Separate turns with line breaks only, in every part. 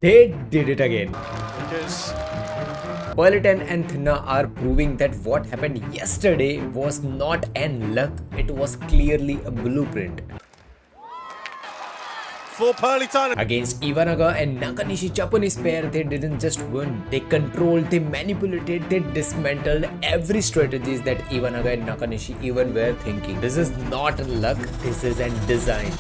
They did it again.
Because
Pearly Tan and Thinaah are proving that what happened yesterday was not an luck, it was clearly a blueprint.
for Pearly Tan.
Against Iwanaga and Nakanishi Japanese pair, they didn't just win, they controlled, they manipulated, they dismantled every strategies that Iwanaga and Nakanishi even were thinking. This is not luck, this is a design.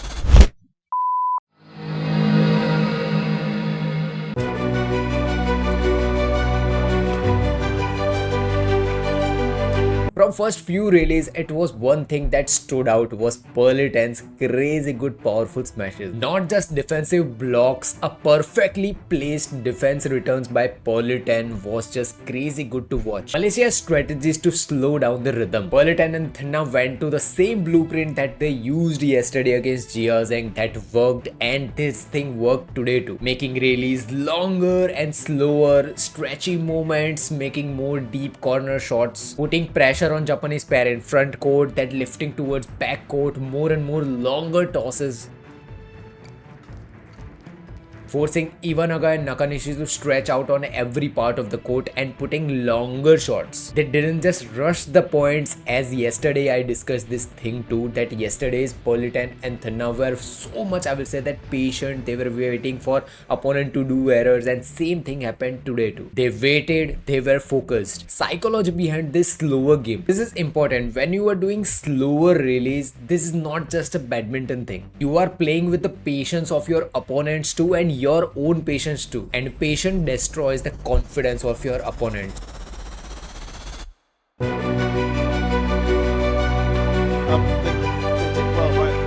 From first few rallies, it was one thing that stood out was Pearly Tan's crazy good powerful smashes. Not just defensive blocks, a perfectly placed defense returns by Pearly Tan was just crazy good to watch. Malaysia's strategies to slow down the rhythm. Pearly Tan and Thinaah went to the same blueprint that they used yesterday against Jiazeng that worked, and this thing worked today too. Making rallies longer and slower, stretchy movements, making more deep corner shots, putting pressure on Japanese pair in front court, that lifting towards back court, more and more longer tosses, forcing Iwanaga and Nakanishi to stretch out on every part of the court and putting longer shots. They didn't just rush the points, as yesterday I discussed this thing too, that yesterday's Pearly Tan and Thinaah were so much, I will say, that patient. They were waiting for opponent to do errors, and same thing happened today too. They waited, they were focused. Psychology behind this slower game. This is important. When you are doing slower rallies, this is not just a badminton thing. You are playing with the patience of your opponents too, and your own patience too, and patience destroys the confidence of your opponent.
They did well, right?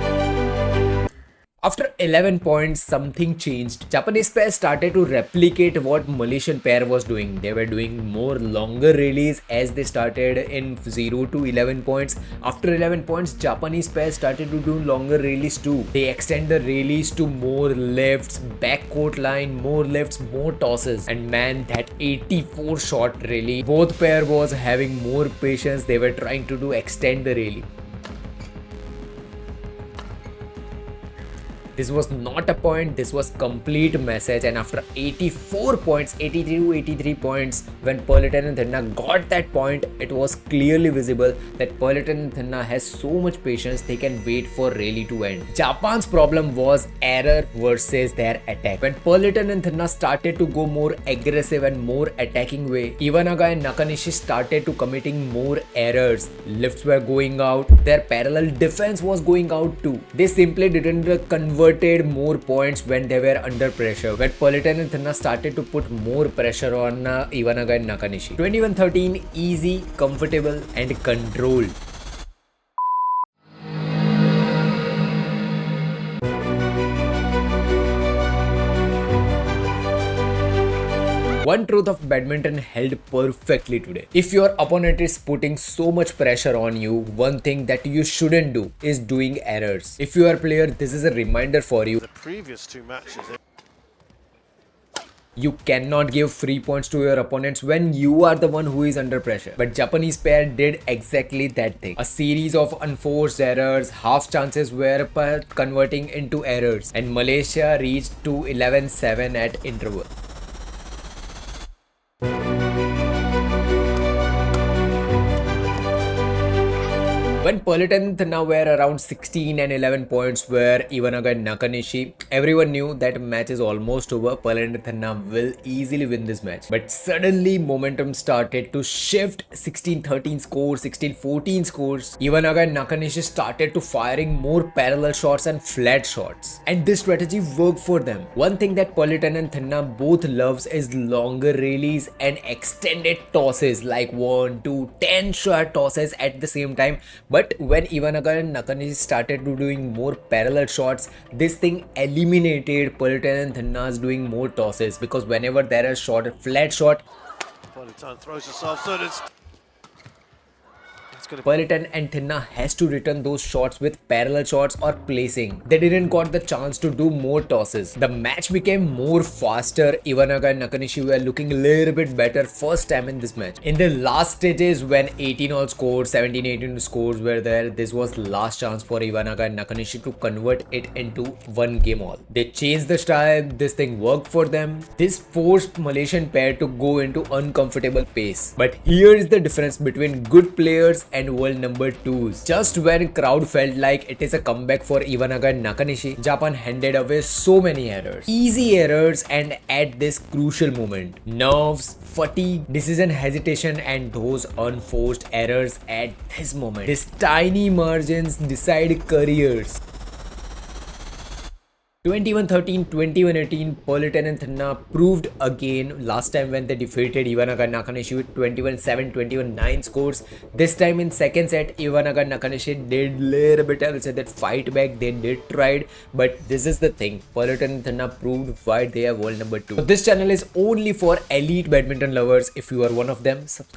After 11 points, something changed. Japanese pair started to replicate what Malaysian pair was doing. They were doing more longer rallies as they started in 0 to 11 points. After 11 points, Japanese pair started to do longer rallies too. They extend the rallies to more lifts, backcourt line, more lifts, more tosses. And man, that 84 shot rally, both pair was having more patience. They were trying to extend the rally. This was not a point, this was complete message. And after 84 points, 82 to 83 points, when Pearly Tan and Thinaah got that point, it was clearly visible that Pearly Tan and Thinaah has so much patience, they can wait for rally to end. Japan's problem was error versus their attack. When Pearly Tan and Thinaah started to go more aggressive and more attacking way, Iwanaga and Nakanishi started to committing more errors. Lifts were going out, their parallel defense was going out too. They simply didn't convert more points when they were under pressure. When Pearly Tan and Thinaah started to put more pressure on Iwanaga and Nakanishi. 21-13, easy, comfortable and controlled. One truth of badminton held perfectly today. If your opponent is putting so much pressure on you, one thing that you shouldn't do is doing errors. If you are a player, this is a reminder for you.
The previous two matches.
You cannot give free points to your opponents when you are the one who is under pressure. But Japanese pair did exactly that thing. A series of unforced errors, half chances were converting into errors, and Malaysia reached to 11-7 at interval. When Pearly Tan and Thinaah were around 16 and 11 points were Iwanaga and Nakanishi, everyone knew that match is almost over. Pearly Tan and Thinaah will easily win this match. But suddenly momentum started to shift. 16-13 scores, 16-14 scores. Iwanaga and Nakanishi started to firing more parallel shots and flat shots. And this strategy worked for them. One thing that Pearly Tan and Thinaah both loves is longer rallies and extended tosses, like 1, 2, 10 shot tosses at the same time. But when Iwanaga and Nakanishi started to doing more parallel shots, this thing eliminated Pearly Tan and Thinaah's doing more tosses, because whenever there is a flat shot,
Pearly Tan throws herself, so it's Could have
Pearly Tan and Thinaah has to return those shots with parallel shots or placing. They didn't got the chance to do more tosses. The match became more faster. Iwanaga and Nakanishi were looking a little bit better first time in this match. In the last stages when 18 all scores, 17-18 scores were there, this was last chance for Iwanaga and Nakanishi to convert it into one game all. They changed the style, this thing worked for them. This forced Malaysian pair to go into uncomfortable pace. But here is the difference between good players and world number 2s. Just when crowd felt like it is a comeback for Iwanaga and Nakanishi, Japan handed away so many errors. Easy errors and at this crucial moment. Nerves, fatigue, decision hesitation and those unforced errors at this moment. These tiny margins decide careers. 21-13, 21-18, Pearly Tan and Thinaah proved again last time when they defeated Iwanaga Nakanishi with 21-7, 21-9 scores. This time in second set, Iwanaga Nakanishi did little bit, I will say that fight back, they did tried, but this is the thing, Pearly Tan and Thinaah proved why they are world number 2. So this channel is only for elite badminton lovers. If you are one of them, subscribe.